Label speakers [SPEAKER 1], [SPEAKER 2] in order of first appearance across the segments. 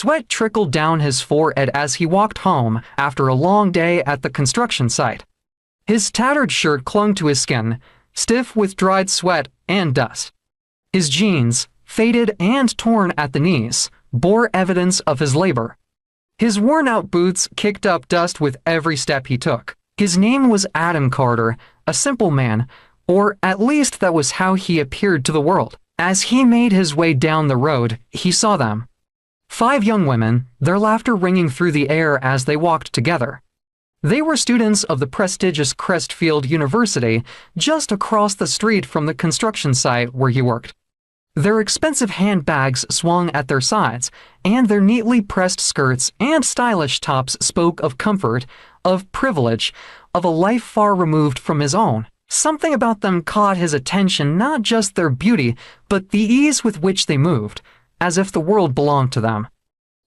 [SPEAKER 1] Sweat trickled down his forehead as he walked home after a long day at the construction site. His tattered shirt clung to his skin, stiff with dried sweat and dust. His jeans, faded and torn at the knees, bore evidence of his labor. His worn-out boots kicked up dust with every step he took. His name was Adam Carter, a simple man, or at least that was how he appeared to the world. As he made his way down the road, he saw them. 5 young women, their laughter ringing through the air as they walked together. They were students of the prestigious Crestfield University, just across the street from the construction site where he worked. Their expensive handbags swung at their sides, and their neatly pressed skirts and stylish tops spoke of comfort, of privilege, of a life far removed from his own. Something about them caught his attention, not just their beauty, but the ease with which they moved, as if the world belonged to them.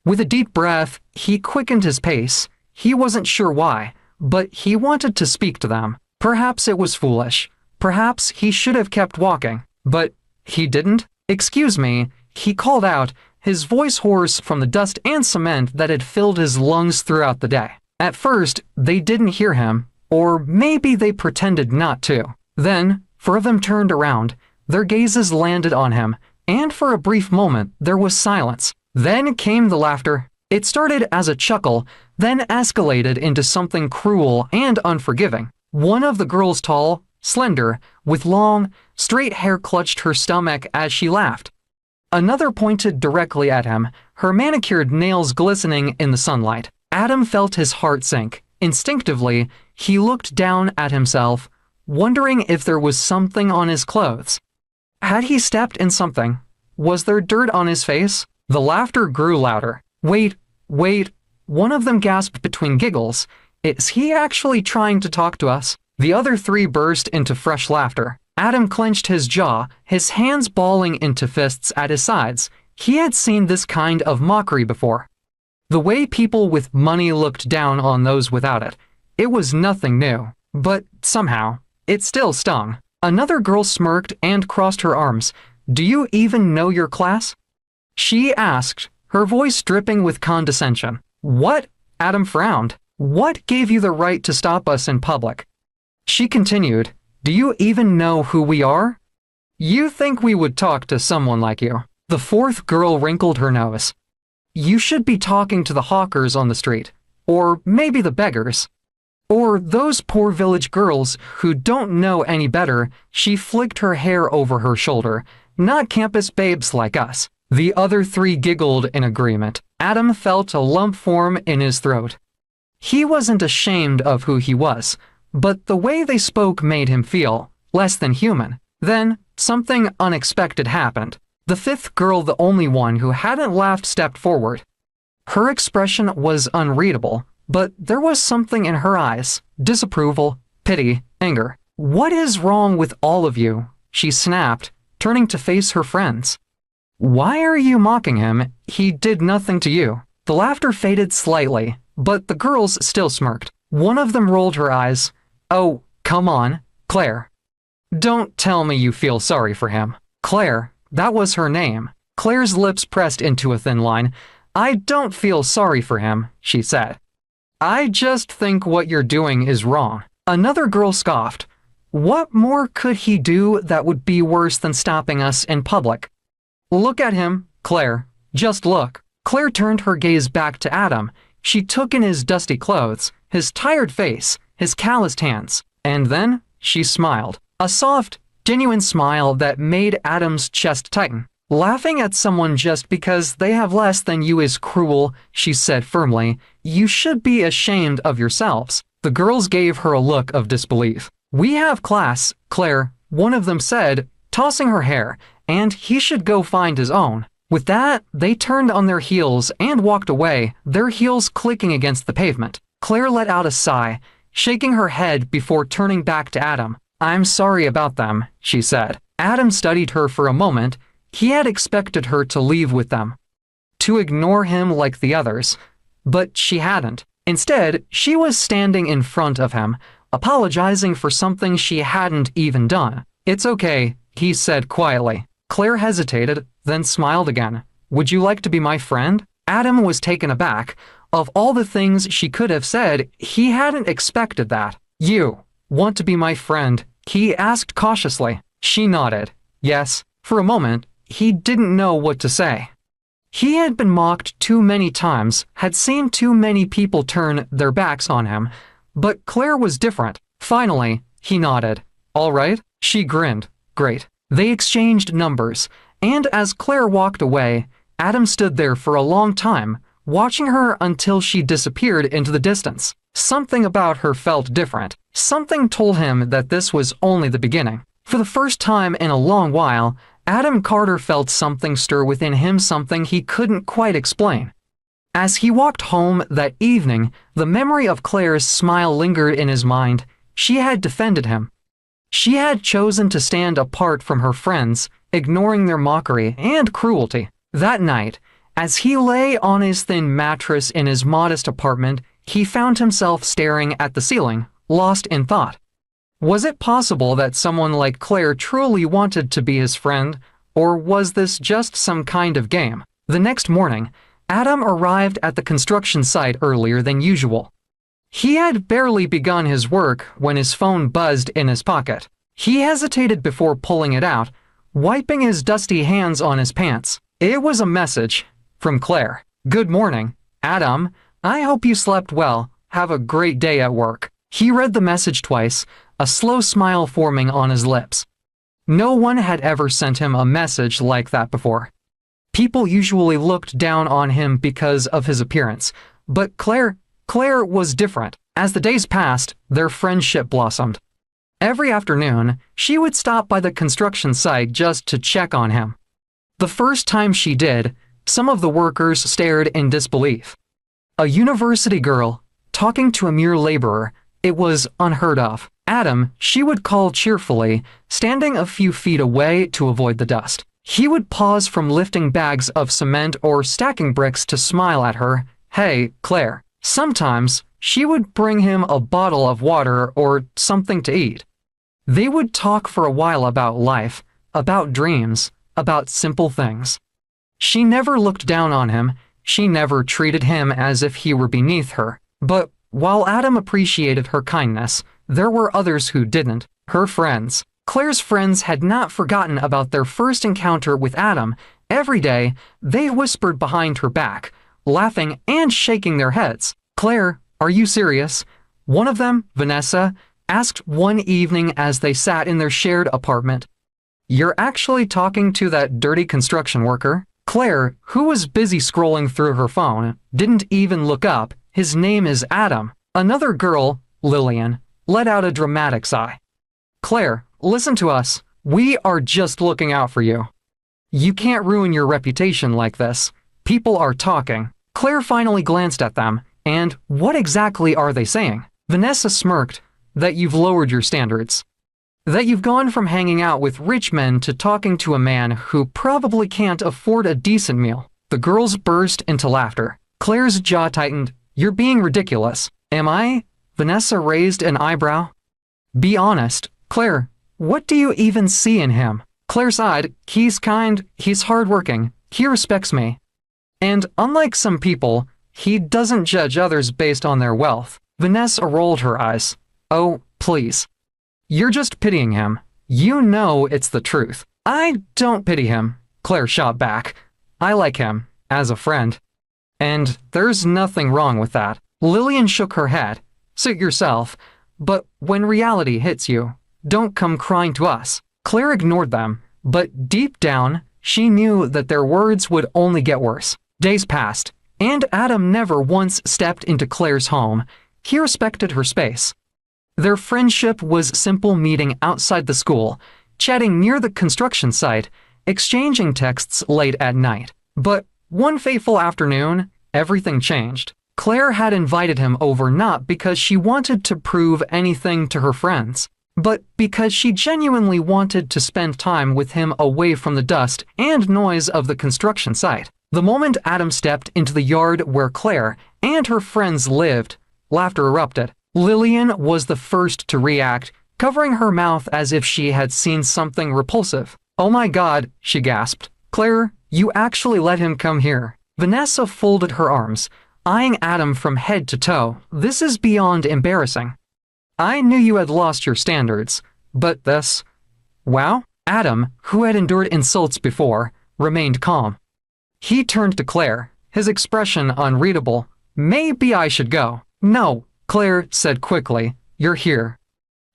[SPEAKER 1] With a deep breath, he quickened his pace. He wasn't sure why, but he wanted to speak to them. Perhaps it was foolish. Perhaps he should have kept walking, but he didn't. "Excuse me," he called out, his voice hoarse from the dust and cement that had filled his lungs throughout the day. At first, they didn't hear him, or maybe they pretended not to. Then, 4 of them turned around. Their gazes landed on him, and for a brief moment, there was silence. Then came the laughter. It started as a chuckle, then escalated into something cruel and unforgiving. One of the girls, tall, slender, with long, straight hair, clutched her stomach as she laughed. Another pointed directly at him, her manicured nails glistening in the sunlight. Adam felt his heart sink. Instinctively, he looked down at himself, wondering if there was something on his clothes. Had he stepped in something? Was there dirt on his face? The laughter grew louder. Wait, one of them gasped between giggles. Is he actually trying to talk to us? The other 3 burst into fresh laughter. Adam clenched his jaw, his hands balling into fists at his sides. He had seen this kind of mockery before. The way people with money looked down on those without it. It was nothing new, but somehow, it still stung. Another girl smirked and crossed her arms. "Do you even know your class?" she asked, her voice dripping with condescension. "What?" Adam frowned. "What gave you the right to stop us in public?" She continued, "Do you even know who we are? You think we would talk to someone like you?" The 4th girl wrinkled her nose. "You should be talking to the hawkers on the street, or maybe the beggars, or those poor village girls who don't know any better." She flicked her hair over her shoulder. "Not campus babes like us." The other 3 giggled in agreement. Adam felt a lump form in his throat. He wasn't ashamed of who he was, but the way they spoke made him feel less than human. Then, something unexpected happened. The 5th girl, the only one who hadn't laughed, stepped forward. Her expression was unreadable, but there was something in her eyes: disapproval, pity, anger. "What is wrong with all of you?" she snapped, turning to face her friends. "Why are you mocking him? He did nothing to you." The laughter faded slightly, but the girls still smirked. One of them rolled her eyes. "Oh, come on, Claire. Don't tell me you feel sorry for him." Claire, that was her name. Claire's lips pressed into a thin line. "I don't feel sorry for him," she said. "I just think what you're doing is wrong." Another girl scoffed. "What more could he do that would be worse than stopping us in public?" "Look at him, Claire. Just look." Claire turned her gaze back to Adam. She took in his dusty clothes, his tired face, his calloused hands, and then she smiled. A soft, genuine smile that made Adam's chest tighten. "Laughing at someone just because they have less than you is cruel," she said firmly. "You should be ashamed of yourselves." The girls gave her a look of disbelief. "We have class, Claire," one of them said, tossing her hair, "and he should go find his own." With that, they turned on their heels and walked away, their heels clicking against the pavement. Claire let out a sigh, shaking her head before turning back to Adam. "I'm sorry about them," she said. Adam studied her for a moment. He had expected her to leave with them, to ignore him like the others, but she hadn't. Instead, she was standing in front of him, apologizing for something she hadn't even done. "It's okay," he said quietly. Claire hesitated, then smiled again. "Would you like to be my friend?" Adam was taken aback. Of all the things she could have said, he hadn't expected that. "You want to be my friend?" he asked cautiously. She nodded. Yes. For a moment, he didn't know what to say. He had been mocked too many times, had seen too many people turn their backs on him, but Claire was different. Finally, he nodded. "All right." She grinned. "Great." They exchanged numbers, and as Claire walked away, Adam stood there for a long time, watching her until she disappeared into the distance. Something about her felt different. Something told him that this was only the beginning. For the first time in a long while, Adam Carter felt something stir within him, something he couldn't quite explain. As he walked home that evening, the memory of Claire's smile lingered in his mind. She had defended him. She had chosen to stand apart from her friends, ignoring their mockery and cruelty. That night, as he lay on his thin mattress in his modest apartment, he found himself staring at the ceiling, lost in thought. Was it possible that someone like Claire truly wanted to be his friend, or was this just some kind of game? The next morning, Adam arrived at the construction site earlier than usual. He had barely begun his work when his phone buzzed in his pocket. He hesitated before pulling it out, wiping his dusty hands on his pants. It was a message from Claire. "Good morning, Adam. I hope you slept well. Have a great day at work." He read the message twice, a slow smile forming on his lips. No one had ever sent him a message like that before. People usually looked down on him because of his appearance, but Claire was different. As the days passed, their friendship blossomed. Every afternoon, she would stop by the construction site just to check on him. The first time she did, some of the workers stared in disbelief. A university girl talking to a mere laborer, it was unheard of. Adam, she would call cheerfully, standing a few feet away to avoid the dust. He would pause from lifting bags of cement or stacking bricks to smile at her. "Hey, Claire." Sometimes, she would bring him a bottle of water or something to eat. They would talk for a while about life, about dreams, about simple things. She never looked down on him. She never treated him as if he were beneath her. But while Adam appreciated her kindness, there were others who didn't. Her friends. Claire's friends had not forgotten about their first encounter with Adam. Every day, they whispered behind her back, laughing and shaking their heads. "Claire, are you serious?" One of them, Vanessa, asked one evening as they sat in their shared apartment. "You're actually talking to that dirty construction worker?" Claire, who was busy scrolling through her phone, didn't even look up. "His name is Adam." Another girl, Lillian, let out a dramatic sigh. "Claire, listen to us. We are just looking out for you. You can't ruin your reputation like this. People are talking." Claire finally glanced at them. "And what exactly are they saying?" Vanessa smirked. "That you've lowered your standards. That you've gone from hanging out with rich men to talking to a man who probably can't afford a decent meal." The girls burst into laughter. Claire's jaw tightened. "You're being ridiculous." "Am I?" Vanessa raised an eyebrow. "Be honest. Claire, what do you even see in him?" Claire sighed. "He's kind, he's hardworking, he respects me. And unlike some people, he doesn't judge others based on their wealth." Vanessa rolled her eyes. "Oh, please. You're just pitying him. You know it's the truth." "I don't pity him," Claire shot back. "I like him, as a friend. And there's nothing wrong with that." Lillian shook her head. "Suit yourself. But when reality hits you, don't come crying to us." Claire ignored them, but deep down, she knew that their words would only get worse. Days passed, and Adam never once stepped into Claire's home. He respected her space. Their friendship was simple, meeting outside the school, chatting near the construction site, exchanging texts late at night. But one fateful afternoon, everything changed. Claire had invited him over not because she wanted to prove anything to her friends, but because she genuinely wanted to spend time with him away from the dust and noise of the construction site. The moment Adam stepped into the yard where Claire and her friends lived, laughter erupted. Lillian was the first to react, covering her mouth as if she had seen something repulsive. "Oh my God," she gasped. "Claire, you actually let him come here." Vanessa folded her arms, eyeing Adam from head to toe. This is beyond embarrassing. I knew you had lost your standards, but this... Wow? Adam, who had endured insults before, remained calm. He turned to Claire, his expression unreadable. Maybe I should go. No, Claire said quickly. You're here.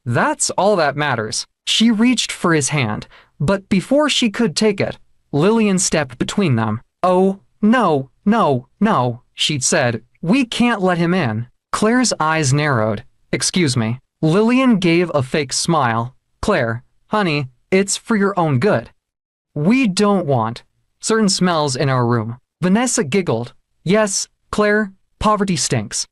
[SPEAKER 1] That's all that matters. She reached for his hand, but before she could take it, Lillian stepped between them. Oh, no, no, no, she said. We can't let him in. Claire's eyes narrowed. Excuse me. Lillian gave a fake smile. Claire, honey, it's for your own good. We don't want certain smells in our room. Vanessa giggled. Yes, Claire, poverty stinks.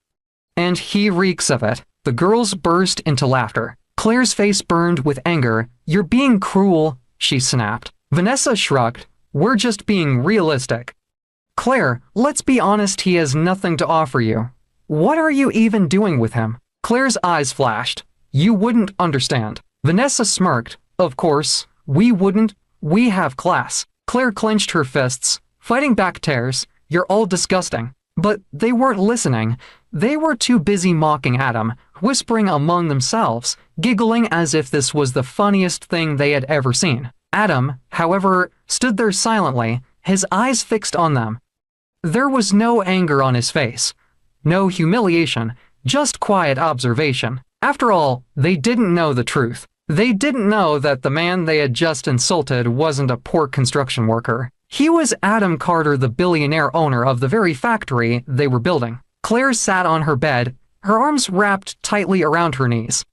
[SPEAKER 1] And he reeks of it. The girls burst into laughter. Claire's face burned with anger. You're being cruel, she snapped. Vanessa shrugged. We're just being realistic. Claire, let's be honest, he has nothing to offer you. What are you even doing with him? Claire's eyes flashed. You wouldn't understand. Vanessa smirked. Of course, we wouldn't. We have class. Claire clenched her fists, fighting back tears. You're all disgusting. But they weren't listening. They were too busy mocking Adam, whispering among themselves, giggling as if this was the funniest thing they had ever seen. Adam, however, stood there silently, his eyes fixed on them. There was no anger on his face, no humiliation, just quiet observation. After all, they didn't know the truth. They didn't know that the man they had just insulted wasn't a poor construction worker. He was Adam Carter, the billionaire owner of the very factory they were building. Claire sat on her bed, her arms wrapped tightly around her knees.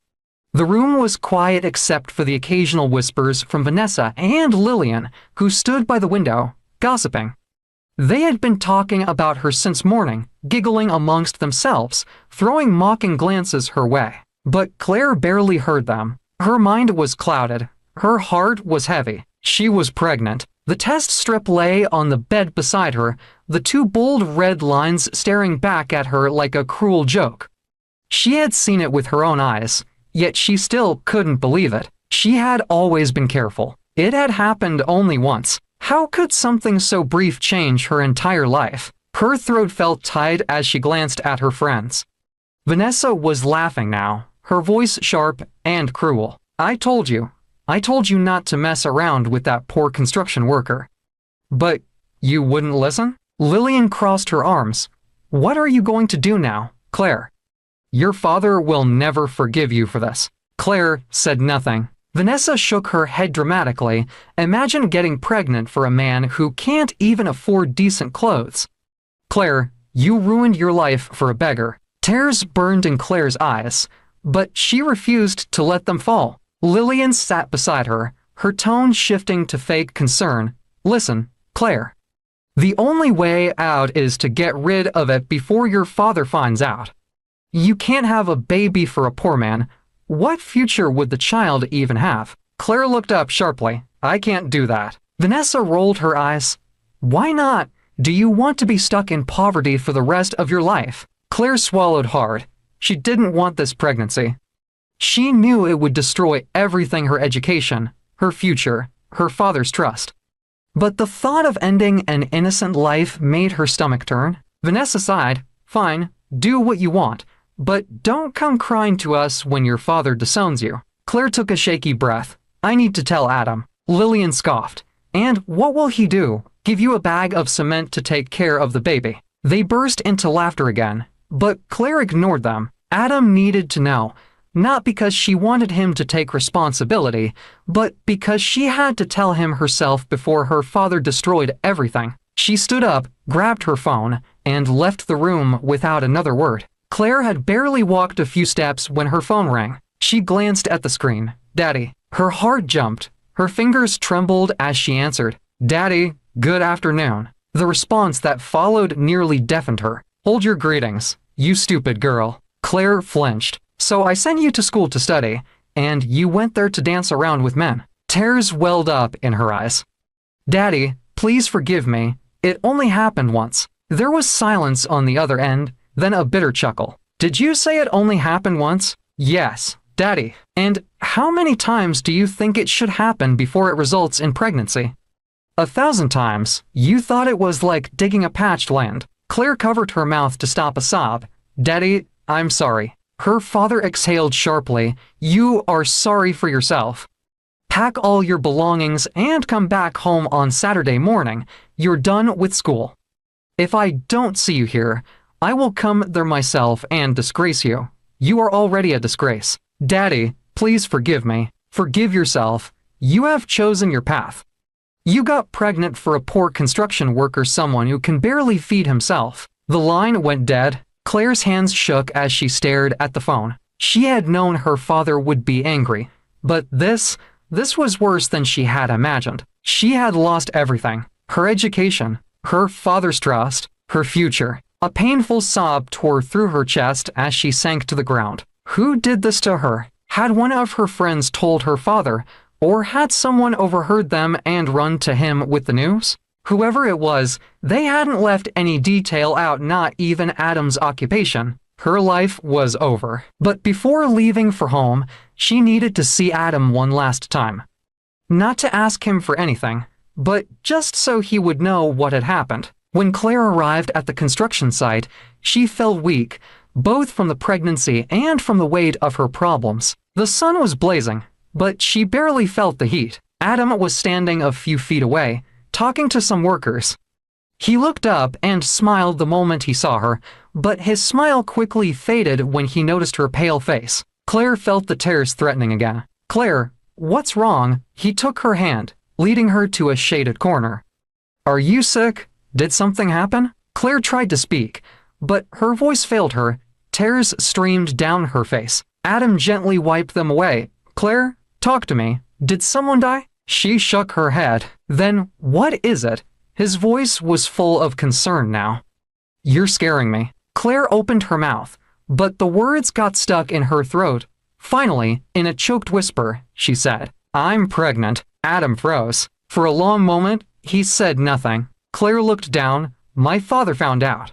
[SPEAKER 1] The room was quiet except for the occasional whispers from Vanessa and Lillian, who stood by the window, gossiping. They had been talking about her since morning, giggling amongst themselves, throwing mocking glances her way. But Claire barely heard them. Her mind was clouded. Her heart was heavy. She was pregnant. The test strip lay on the bed beside her, the two bold red lines staring back at her like a cruel joke. She had seen it with her own eyes, yet she still couldn't believe it. She had always been careful. It had happened only once. How could something so brief change her entire life? Her throat felt tight as she glanced at her friends. Vanessa was laughing now, her voice sharp and cruel. I told you not to mess around with that poor construction worker. But you wouldn't listen? Lillian crossed her arms. What are you going to do now, Claire? Your father will never forgive you for this. Claire said nothing. Vanessa shook her head dramatically. Imagine getting pregnant for a man who can't even afford decent clothes. Claire, you ruined your life for a beggar. Tears burned in Claire's eyes, but she refused to let them fall. Lillian sat beside her, her tone shifting to fake concern. Listen, Claire. The only way out is to get rid of it before your father finds out. You can't have a baby for a poor man. What future would the child even have? Claire looked up sharply. I can't do that. Vanessa rolled her eyes. Why not? Do you want to be stuck in poverty for the rest of your life? Claire swallowed hard. She didn't want this pregnancy. She knew it would destroy everything: her education, her future, her father's trust. But the thought of ending an innocent life made her stomach turn. Vanessa sighed. Fine, do what you want, but don't come crying to us when your father disowns you. Claire took a shaky breath. I need to tell Adam. Lillian scoffed. And what will he do? Give you a bag of cement to take care of the baby? They burst into laughter again, but Claire ignored them. Adam needed to know. Not because she wanted him to take responsibility, but because she had to tell him herself before her father destroyed everything. She stood up, grabbed her phone, and left the room without another word. Claire had barely walked a few steps when her phone rang. She glanced at the screen. Daddy. Her heart jumped. Her fingers trembled as she answered. Daddy, good afternoon. The response that followed nearly deafened her. Hold your greetings, you stupid girl. Claire flinched. So I sent you to school to study, and you went there to dance around with men. Tears welled up in her eyes. Daddy, please forgive me. It only happened once. There was silence on the other end, then a bitter chuckle. Did you say it only happened once? Yes, Daddy. And how many times do you think it should happen before it results in pregnancy? 1,000 times. You thought it was like digging a patched land. Claire covered her mouth to stop a sob. Daddy, I'm sorry. Her father exhaled sharply. You are sorry for yourself. Pack all your belongings and come back home on Saturday morning. You're done with school. If I don't see you here, I will come there myself and disgrace you. You are already a disgrace. Daddy, please forgive me. Forgive yourself. You have chosen your path. You got pregnant for a poor construction worker, someone who can barely feed himself. The line went dead. Claire's hands shook as she stared at the phone. She had known her father would be angry, but this was worse than she had imagined. She had lost everything. Her education, her father's trust, her future. A painful sob tore through her chest as she sank to the ground. Who did this to her? Had one of her friends told her father, or had someone overheard them and run to him with the news? Whoever it was, they hadn't left any detail out, not even Adam's occupation. Her life was over. But before leaving for home, she needed to see Adam one last time. Not to ask him for anything, but just so he would know what had happened. When Claire arrived at the construction site, she felt weak, both from the pregnancy and from the weight of her problems. The sun was blazing, but she barely felt the heat. Adam was standing a few feet away, talking to some workers. He looked up and smiled the moment he saw her, but his smile quickly faded when he noticed her pale face. Claire felt the tears threatening again. Claire, what's wrong? He took her hand, leading her to a shaded corner. Are you sick? Did something happen? Claire tried to speak, but her voice failed her. Tears streamed down her face. Adam gently wiped them away. Claire, talk to me. Did someone die? She shook her head. Then, what is it? His voice was full of concern now. You're scaring me. Claire opened her mouth, but the words got stuck in her throat. Finally, in a choked whisper, she said, I'm pregnant. Adam froze. For a long moment, he said nothing. Claire looked down. My father found out.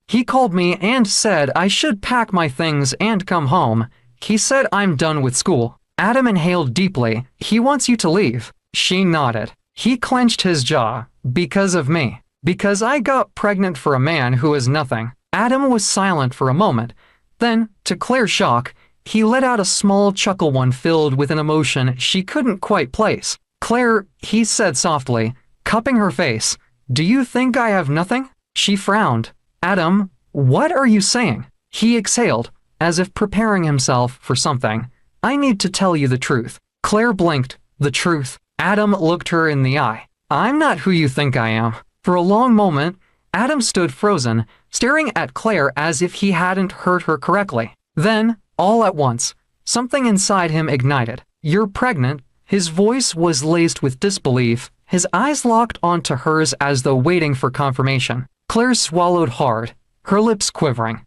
[SPEAKER 1] He called me and said I should pack my things and come home. He said I'm done with school. Adam inhaled deeply. He wants you to leave. She nodded. He clenched his jaw. Because of me. Because I got pregnant for a man who is nothing. Adam was silent for a moment. Then, to Claire's shock, he let out a small chuckle, one filled with an emotion she couldn't quite place. Claire, he said softly, cupping her face, do you think I have nothing? She frowned. Adam, what are you saying? He exhaled, as if preparing himself for something. I need to tell you the truth. Claire blinked. The truth. Adam looked her in the eye. I'm not who you think I am. For a long moment, Adam stood frozen, staring at Claire as if he hadn't heard her correctly. Then, all at once, something inside him ignited. You're pregnant. His voice was laced with disbelief. His eyes locked onto hers as though waiting for confirmation. Claire swallowed hard, her lips quivering.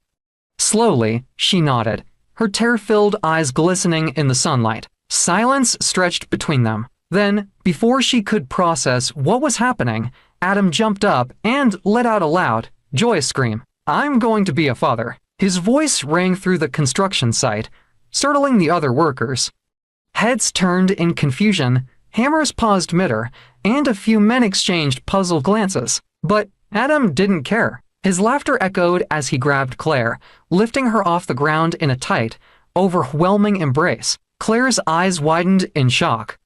[SPEAKER 1] Slowly, she nodded, her tear-filled eyes glistening in the sunlight. Silence stretched between them. Then, before she could process what was happening, Adam jumped up and let out a loud, joyous scream. I'm going to be a father. His voice rang through the construction site, startling the other workers. Heads turned in confusion, hammers paused mid-air, and a few men exchanged puzzled glances. But Adam didn't care. His laughter echoed as he grabbed Claire, lifting her off the ground in a tight, overwhelming embrace. Claire's eyes widened in shock.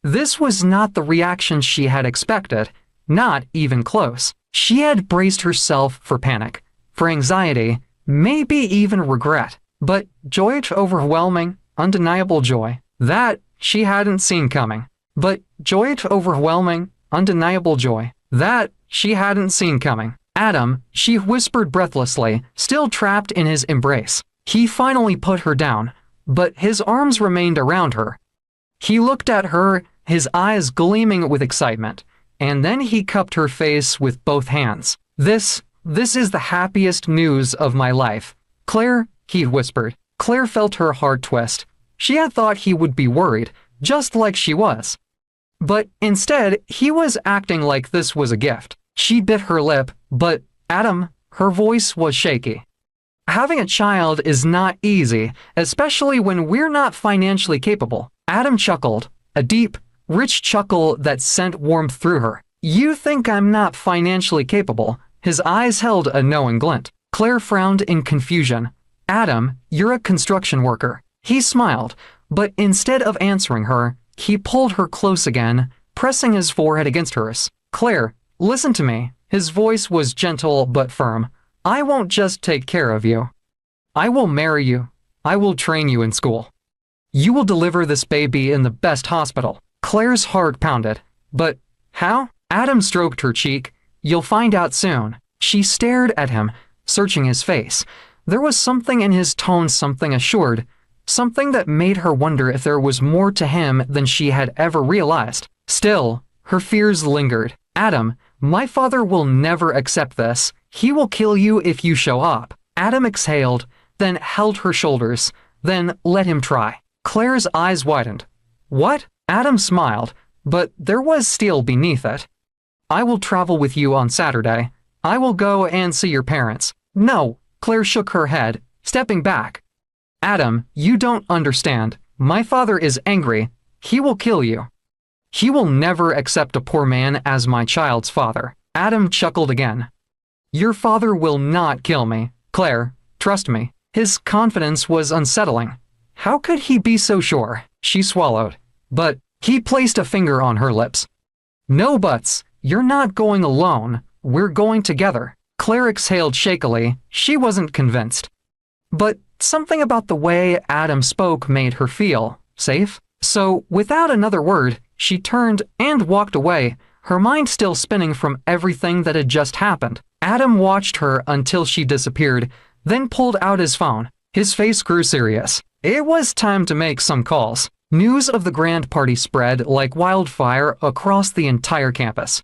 [SPEAKER 1] This was not the reaction she had expected, not even close. She had braced herself for panic, for anxiety, maybe even regret. But joy, overwhelming, undeniable joy, that she hadn't seen coming. But joy, overwhelming, undeniable joy, that she hadn't seen coming. Adam, she whispered breathlessly, still trapped in his embrace. He finally put her down, but his arms remained around her. He looked at her, his eyes gleaming with excitement, and then he cupped her face with both hands. This is the happiest news of my life. Claire, he whispered. Claire felt her heart twist. She had thought he would be worried, just like she was. But instead, he was acting like this was a gift. She bit her lip, but Adam, her voice was shaky. Having a child is not easy, especially when we're not financially capable. Adam chuckled, a deep, rich chuckle that sent warmth through her. You think I'm not financially capable? His eyes held a knowing glint. Claire frowned in confusion. Adam, you're a construction worker. He smiled, but instead of answering her, he pulled her close again, pressing his forehead against hers. Claire, listen to me. His voice was gentle but firm. I won't just take care of you. I will marry you. I will train you in school. You will deliver this baby in the best hospital. Claire's heart pounded. But how? Adam stroked her cheek. You'll find out soon. She stared at him, searching his face. There was something in his tone, something assured, something that made her wonder if there was more to him than she had ever realized. Still, her fears lingered. Adam, my father will never accept this. He will kill you if you show up. Adam exhaled, then held her shoulders, then let him try. Claire's eyes widened. What? Adam smiled, but there was steel beneath it. I will travel with you on Saturday. I will go and see your parents. No, Claire shook her head, stepping back. Adam, you don't understand. My father is angry. He will kill you. He will never accept a poor man as my child's father. Adam chuckled again. Your father will not kill me. Claire, trust me. His confidence was unsettling. How could he be so sure? She swallowed. But he placed a finger on her lips. No buts. You're not going alone. We're going together. Claire exhaled shakily. She wasn't convinced. But something about the way Adam spoke made her feel safe. So, without another word, she turned and walked away, her mind still spinning from everything that had just happened. Adam watched her until she disappeared, then pulled out his phone. His face grew serious. It was time to make some calls. News of the grand party spread like wildfire across the entire campus.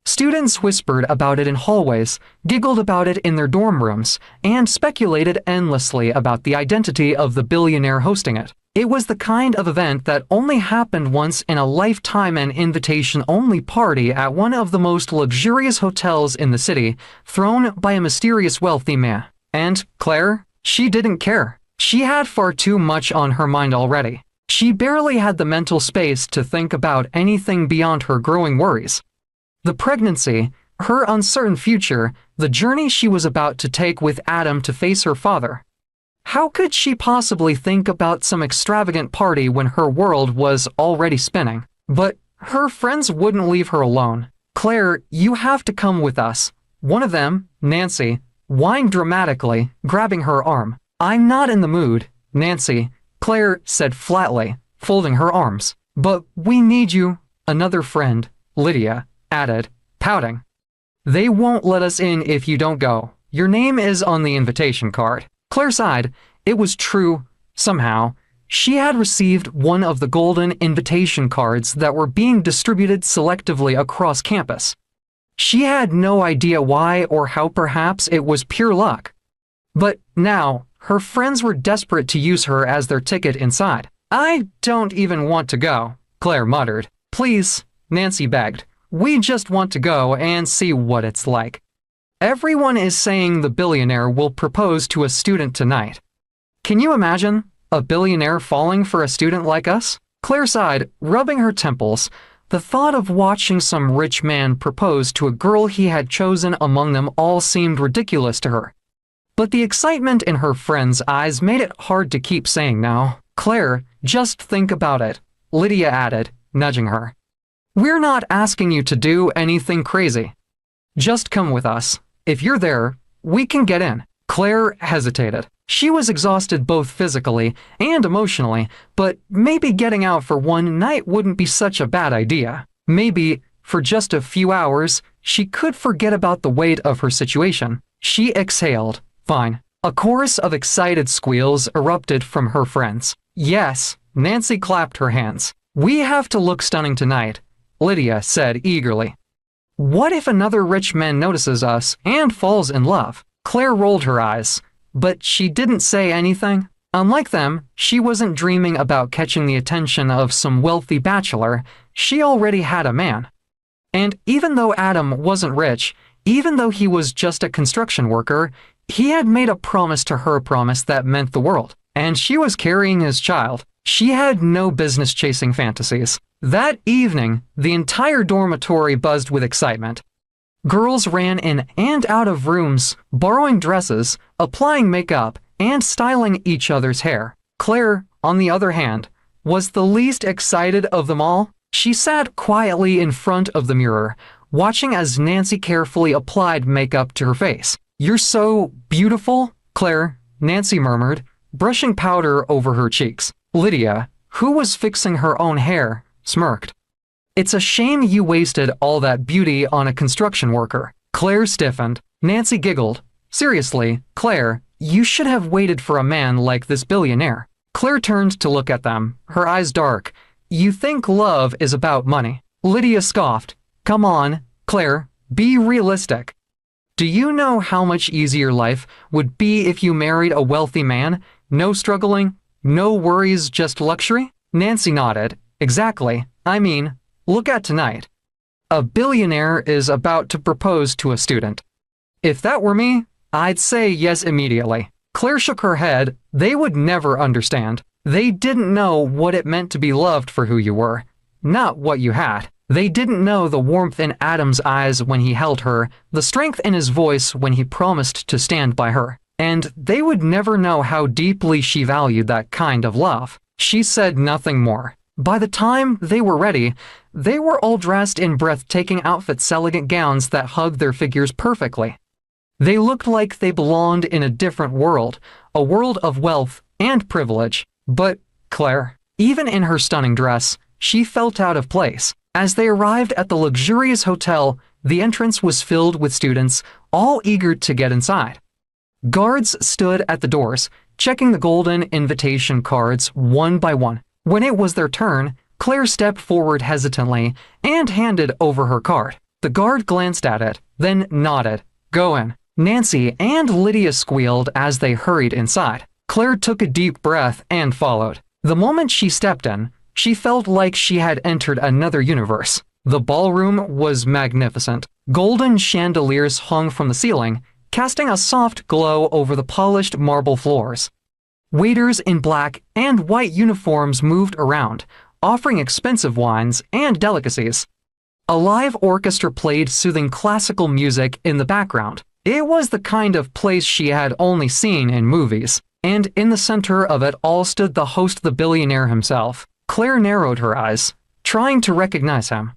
[SPEAKER 1] Students whispered about it in hallways, giggled about it in their dorm rooms, and speculated endlessly about the identity of the billionaire hosting it. It was the kind of event that only happened once in a lifetime, an invitation-only party at one of the most luxurious hotels in the city, thrown by a mysterious wealthy man. And Claire? She didn't care. She had far too much on her mind already. She barely had the mental space to think about anything beyond her growing worries. The pregnancy, her uncertain future, the journey she was about to take with Adam to face her father. How could she possibly think about some extravagant party when her world was already spinning? But her friends wouldn't leave her alone. Claire, you have to come with us. One of them, Nancy, whined dramatically, grabbing her arm. I'm not in the mood, Nancy, Claire said flatly, folding her arms. But we need you. Another friend, Lydia, added, pouting. They won't let us in if you don't go. Your name is on the invitation card. Claire sighed. It was true. Somehow, she had received one of the golden invitation cards that were being distributed selectively across campus. She had no idea why or how. Perhaps it was pure luck. But now, her friends were desperate to use her as their ticket inside. I don't even want to go, Claire muttered. Please, Nancy begged. We just want to go and see what it's like. Everyone is saying the billionaire will propose to a student tonight. Can you imagine a billionaire falling for a student like us? Claire sighed, rubbing her temples. The thought of watching some rich man propose to a girl he had chosen among them all seemed ridiculous to her. But the excitement in her friend's eyes made it hard to keep saying no. Claire, just think about it, Lydia added, nudging her. We're not asking you to do anything crazy. Just come with us. If you're there, we can get in. Claire hesitated. She was exhausted both physically and emotionally, but maybe getting out for one night wouldn't be such a bad idea. Maybe, for just a few hours, she could forget about the weight of her situation. She exhaled. Fine. A chorus of excited squeals erupted from her friends. Yes, Nancy clapped her hands. We have to look stunning tonight, Lydia said eagerly. What if another rich man notices us and falls in love? Claire rolled her eyes, but she didn't say anything. Unlike them, she wasn't dreaming about catching the attention of some wealthy bachelor. She already had a man. And even though Adam wasn't rich, even though he was just a construction worker, he had made a promise to her, a promise that meant the world. And she was carrying his child. She had no business chasing fantasies. That evening, the entire dormitory buzzed with excitement. Girls ran in and out of rooms, borrowing dresses, applying makeup, and styling each other's hair. Claire, on the other hand, was the least excited of them all. She sat quietly in front of the mirror, watching as Nancy carefully applied makeup to her face. "You're so beautiful, Claire," Nancy murmured, brushing powder over her cheeks. Lydia, who was fixing her own hair, smirked. "It's a shame you wasted all that beauty on a construction worker." Claire stiffened. Nancy giggled. "Seriously, Claire, you should have waited for a man like this billionaire." Claire turned to look at them, her eyes dark. "You think love is about money?" Lydia scoffed. "Come on, Claire, be realistic. Do you know how much easier life would be if you married a wealthy man? No struggling, no worries, just luxury?" Nancy nodded. "Exactly. I mean, look at tonight. A billionaire is about to propose to a student. If that were me, I'd say yes immediately." Claire shook her head. "They would never understand. They didn't know what it meant to be loved for who you were, not what you had. They didn't know the warmth in Adam's eyes when he held her, the strength in his voice when he promised to stand by her. And they would never know how deeply she valued that kind of love." She said nothing more. By the time they were ready, they were all dressed in breathtaking outfits, elegant gowns that hugged their figures perfectly. They looked like they belonged in a different world, a world of wealth and privilege. But Claire, even in her stunning dress, she felt out of place. As they arrived at the luxurious hotel, the entrance was filled with students, all eager to get inside. Guards stood at the doors, checking the golden invitation cards one by one. When it was their turn, Claire stepped forward hesitantly and handed over her card. The guard glanced at it, then nodded. "Go in." Nancy and Lydia squealed as they hurried inside. Claire took a deep breath and followed. The moment she stepped in, she felt like she had entered another universe. The ballroom was magnificent. Golden chandeliers hung from the ceiling, casting a soft glow over the polished marble floors. Waiters in black and white uniforms moved around, offering expensive wines and delicacies. A live orchestra played soothing classical music in the background. It was the kind of place she had only seen in movies. And in the center of it all stood the host, the billionaire himself. Claire narrowed her eyes, trying to recognize him.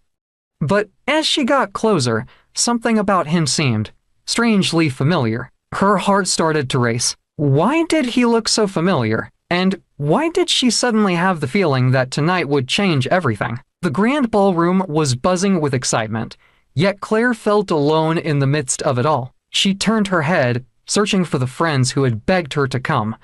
[SPEAKER 1] But as she got closer, something about him seemed strangely familiar. Her heart started to race. Why did he look so familiar? And why did she suddenly have the feeling that tonight would change everything? The grand ballroom was buzzing with excitement, yet Claire felt alone in the midst of it all. She turned her head, searching for the friends who had begged her to come,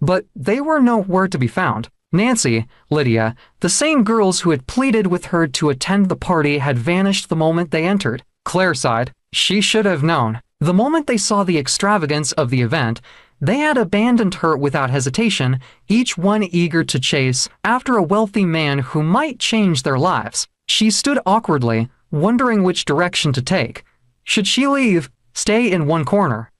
[SPEAKER 1] but they were nowhere to be found. Nancy, Lydia, the same girls who had pleaded with her to attend the party had vanished the moment they entered. Claire sighed. She should have known. The moment they saw the extravagance of the event, they had abandoned her without hesitation, each one eager to chase after a wealthy man who might change their lives. She stood awkwardly, wondering which direction to take. Should she leave, stay in one corner?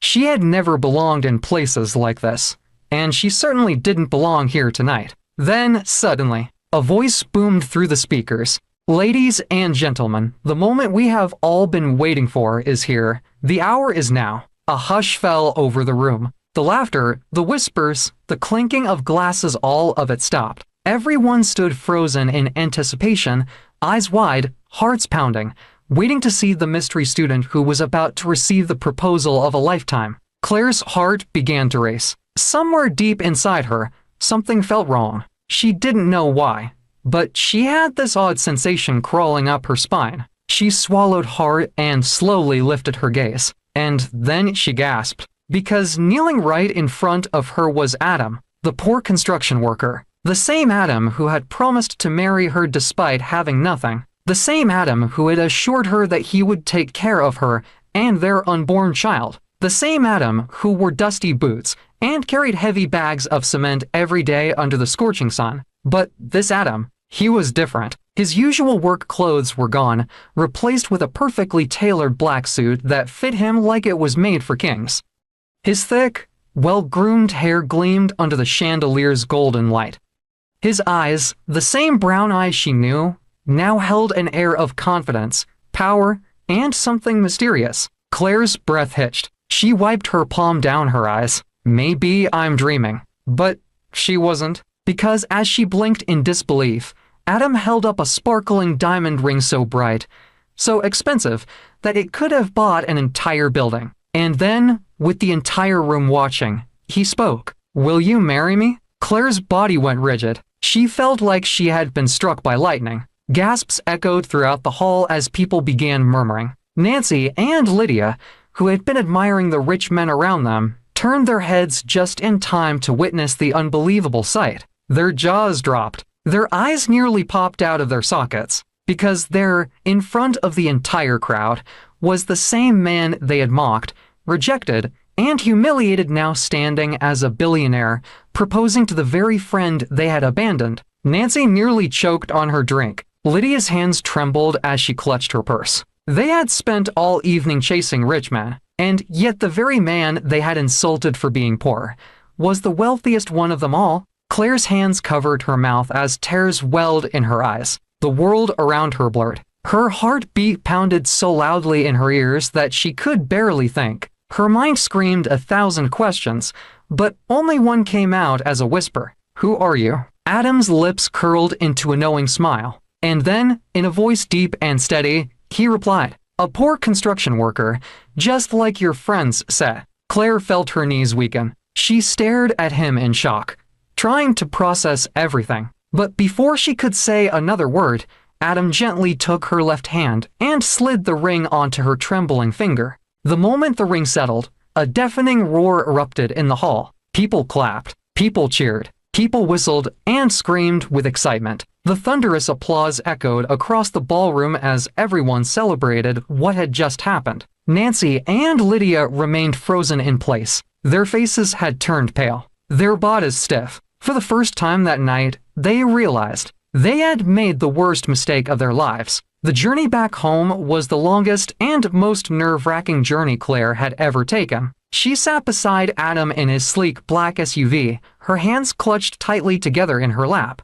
[SPEAKER 1] She had never belonged in places like this, and she certainly didn't belong here tonight. Then, suddenly, a voice boomed through the speakers. "Ladies and gentlemen, the moment we have all been waiting for is here. The hour is now." A hush fell over the room. The laughter, the whispers, the clinking of glasses, all of it stopped. Everyone stood frozen in anticipation, eyes wide, hearts pounding, waiting to see the mystery student who was about to receive the proposal of a lifetime. Claire's heart began to race. Somewhere deep inside her, something felt wrong. She didn't know why, but she had this odd sensation crawling up her spine. She swallowed hard and slowly lifted her gaze. And then she gasped, because kneeling right in front of her was Adam, the poor construction worker. The same Adam who had promised to marry her despite having nothing. The same Adam who had assured her that he would take care of her and their unborn child. The same Adam who wore dusty boots and carried heavy bags of cement every day under the scorching sun. But this Adam, he was different. His usual work clothes were gone, replaced with a perfectly tailored black suit that fit him like it was made for kings. His thick, well-groomed hair gleamed under the chandelier's golden light. His eyes, the same brown eyes she knew, now held an air of confidence, power, and something mysterious. Claire's breath hitched. She wiped her palm down her eyes. Maybe I'm dreaming. But she wasn't, because as she blinked in disbelief, Adam held up a sparkling diamond ring so bright, so expensive, that it could have bought an entire building. And then, with the entire room watching, he spoke. "Will you marry me?" Claire's body went rigid. She felt like she had been struck by lightning. Gasps echoed throughout the hall as people began murmuring. Nancy and Lydia, who had been admiring the rich men around them, turned their heads just in time to witness the unbelievable sight. Their jaws dropped. Their eyes nearly popped out of their sockets, because there, in front of the entire crowd, was the same man they had mocked, rejected, and humiliated, now standing as a billionaire, proposing to the very friend they had abandoned. Nancy nearly choked on her drink. Lydia's hands trembled as she clutched her purse. They had spent all evening chasing rich men, and yet the very man they had insulted for being poor was the wealthiest one of them all. Claire's hands covered her mouth as tears welled in her eyes. The world around her blurred. Her heartbeat pounded so loudly in her ears that she could barely think. Her mind screamed 1,000 questions, but only one came out as a whisper. "Who are you?" Adam's lips curled into a knowing smile, and then, in a voice deep and steady, he replied, "A poor construction worker, just like your friends said." Claire felt her knees weaken. She stared at him in shock, trying to process everything. But before she could say another word, Adam gently took her left hand and slid the ring onto her trembling finger. The moment the ring settled, a deafening roar erupted in the hall. People clapped, people cheered, people whistled and screamed with excitement. The thunderous applause echoed across the ballroom as everyone celebrated what had just happened. Nancy and Lydia remained frozen in place. Their faces had turned pale, their bodies stiff. For the first time that night, they realized they had made the worst mistake of their lives. The journey back home was the longest and most nerve-wracking journey Claire had ever taken. She sat beside Adam in his sleek black SUV, her hands clutched tightly together in her lap.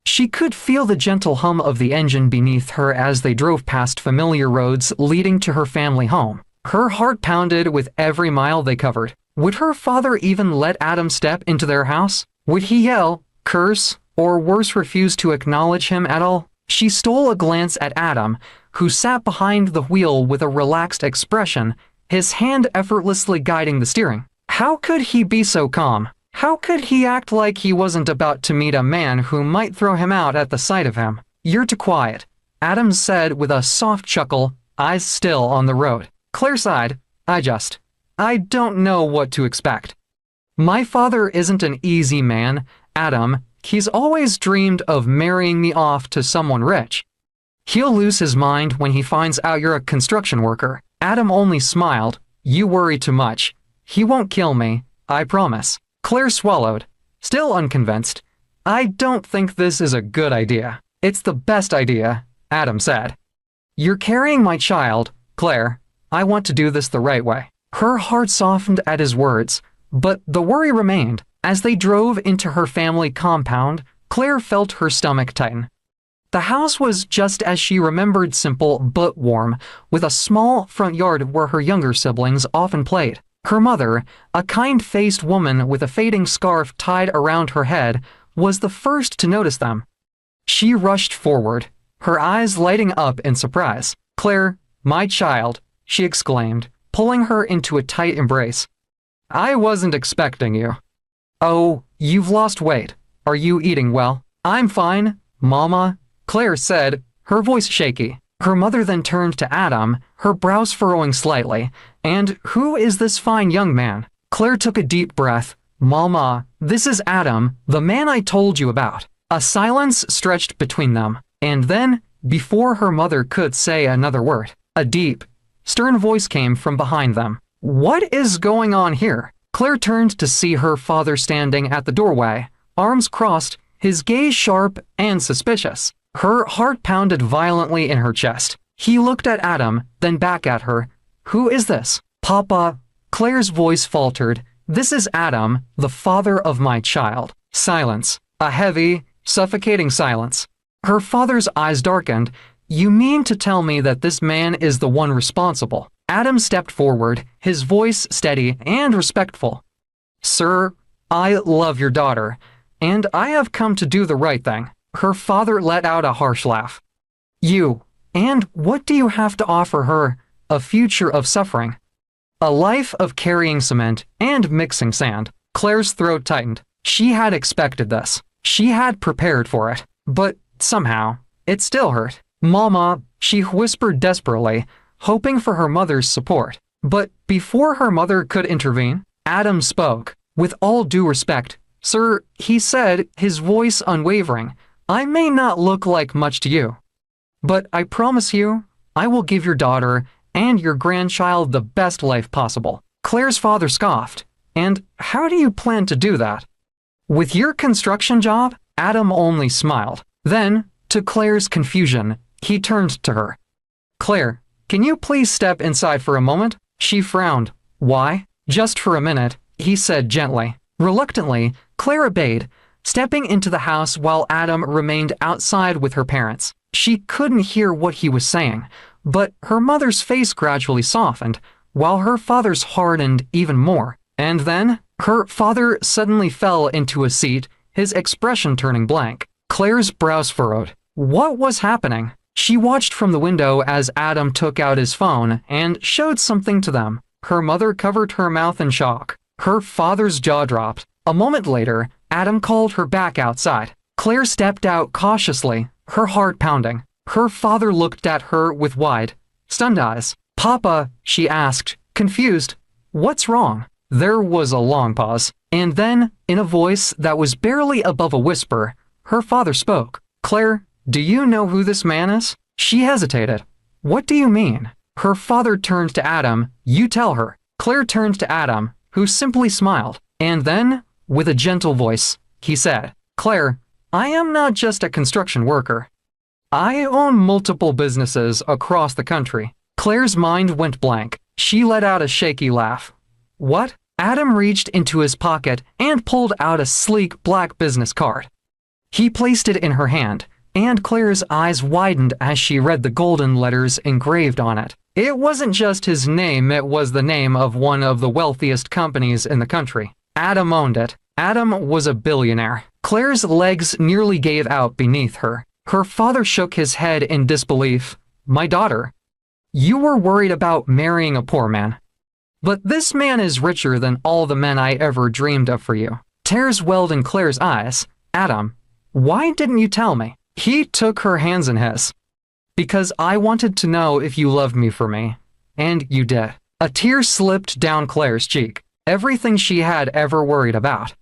[SPEAKER 1] She could feel the gentle hum of the engine beneath her as they drove past familiar roads leading to her family home. Her heart pounded with every mile they covered. Would her father even let Adam step into their house? Would he yell, curse, or worse, refuse to acknowledge him at all? She stole a glance at Adam, who sat behind the wheel with a relaxed expression, his hand effortlessly guiding the steering. How could he be so calm? How could he act like he wasn't about to meet a man who might throw him out at the sight of him? "You're too quiet," Adam said with a soft chuckle, eyes still on the road. Claire sighed. I don't know what to expect. My father isn't an easy man, Adam. He's always dreamed of marrying me off to someone rich. He'll lose his mind when he finds out you're a construction worker. Adam only smiled. You worry too much. He won't kill me, I promise. Claire swallowed, still unconvinced. I don't think this is a good idea. It's the best idea, Adam said. You're carrying my child, Claire. I want to do this the right way. Her heart softened at his words, but the worry remained. As they drove into her family compound, Claire felt her stomach tighten. The house was just as she remembered, simple but warm, with a small front yard where her younger siblings often played. Her mother, a kind-faced woman with a fading scarf tied around her head, was the first to notice them. She rushed forward, her eyes lighting up in surprise. Claire, my child, she exclaimed, pulling her into a tight embrace. I wasn't expecting you. Oh, you've lost weight. Are you eating well? I'm fine, Mama, Claire said, her voice shaky. Her mother then turned to Adam, her brows furrowing slightly. And who is this fine young man? Claire took a deep breath. Mama, this is Adam, the man I told you about. A silence stretched between them, and then, before her mother could say another word, a deep, stern voice came from behind them. What is going on here? Claire turned to see her father standing at the doorway, arms crossed, his gaze sharp and suspicious. Her heart pounded violently in her chest. He looked at Adam, then back at her. Who is this? Papa, Claire's voice faltered. This is Adam, the father of my child. Silence. A heavy, Suffocating silence. Her father's eyes darkened. You mean to tell me that this man is the one responsible? Adam stepped forward, his voice steady and respectful. Sir, I love your daughter, and I have come to do the right thing. Her father let out a harsh laugh. You, and what do you have to offer her? A future of suffering. A life of carrying cement and mixing sand. Claire's throat tightened. She had expected this. She had prepared for it. But somehow, it still hurt. Mama, she whispered desperately, hoping for her mother's support. But before her mother could intervene, Adam spoke. With all due respect, sir, he said, his voice unwavering, I may not look like much to you, but I promise you, I will give your daughter and your grandchild the best life possible. Claire's father scoffed. And how do you plan to do that? With your construction job? Adam only smiled. Then, to Claire's confusion, he turned to her. Claire, can you please step inside for a moment? She frowned. Why? Just for a minute, he said gently. Reluctantly, Claire obeyed, stepping into the house while Adam remained outside with her parents. She couldn't hear what he was saying, but her mother's face gradually softened, while her father's hardened even more. And then, her father suddenly fell into a seat, his expression turning blank. Claire's brows furrowed. What was happening? She watched from the window as Adam took out his phone and showed something to them. Her mother covered her mouth in shock. Her father's jaw dropped. A moment later, Adam called her back outside. Claire stepped out cautiously, her heart pounding. Her father looked at her with wide, stunned eyes. Papa, she asked, confused. What's wrong? There was a long pause, and then, in a voice that was barely above a whisper, her father spoke. Claire, do you know who this man is? She hesitated. What do you mean? Her father turned to Adam. You tell her. Claire turned to Adam, who simply smiled. And then, with a gentle voice, he said, Claire, I am not just a construction worker. I own multiple businesses across the country. Claire's mind went blank. She let out a shaky laugh. What? Adam reached into his pocket and pulled out a sleek black business card. He placed it in her hand, and Claire's eyes widened as she read the golden letters engraved on it. It wasn't just his name, it was the name of one of the wealthiest companies in the country. Adam owned it. Adam was a billionaire. Claire's legs nearly gave out beneath her. Her father shook his head in disbelief. My daughter, you were worried about marrying a poor man. But this man is richer than all the men I ever dreamed of for you. Tears welled in Claire's eyes. Adam, why didn't you tell me? He took her hands in his. Because I wanted to know if you loved me for me. And you did. A tear slipped down Claire's cheek. Everything she had ever worried about,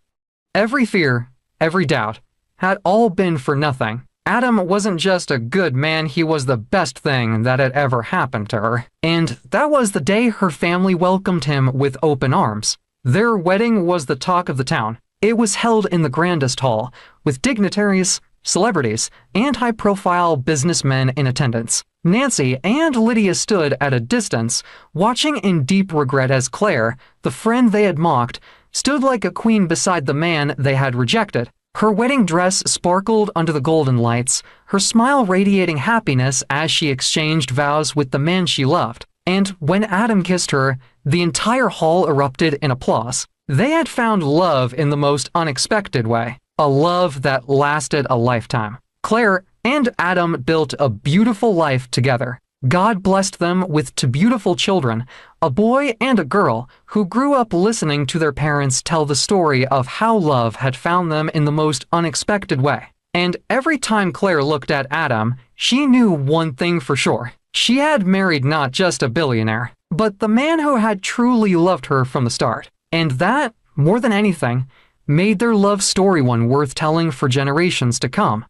[SPEAKER 1] every fear, every doubt, had all been for nothing. Adam wasn't just a good man, he was the best thing that had ever happened to her. And that was the day her family welcomed him with open arms. Their wedding was the talk of the town. It was held in the grandest hall, with dignitaries, celebrities, and high-profile businessmen in attendance. Nancy and Lydia stood at a distance, watching in deep regret as Claire, the friend they had mocked, stood like a queen beside the man they had rejected. Her wedding dress sparkled under the golden lights, her smile radiating happiness as she exchanged vows with the man she loved. And when Adam kissed her, the entire hall erupted in applause. They had found love in the most unexpected way, a love that lasted a lifetime. Claire and Adam built a beautiful life together. God blessed them with two beautiful children, a boy and a girl, who grew up listening to their parents tell the story of how love had found them in the most unexpected way. And every time Claire looked at Adam, she knew one thing for sure. She had married not just a billionaire, but the man who had truly loved her from the start. And that, more than anything, made their love story one worth telling for generations to come.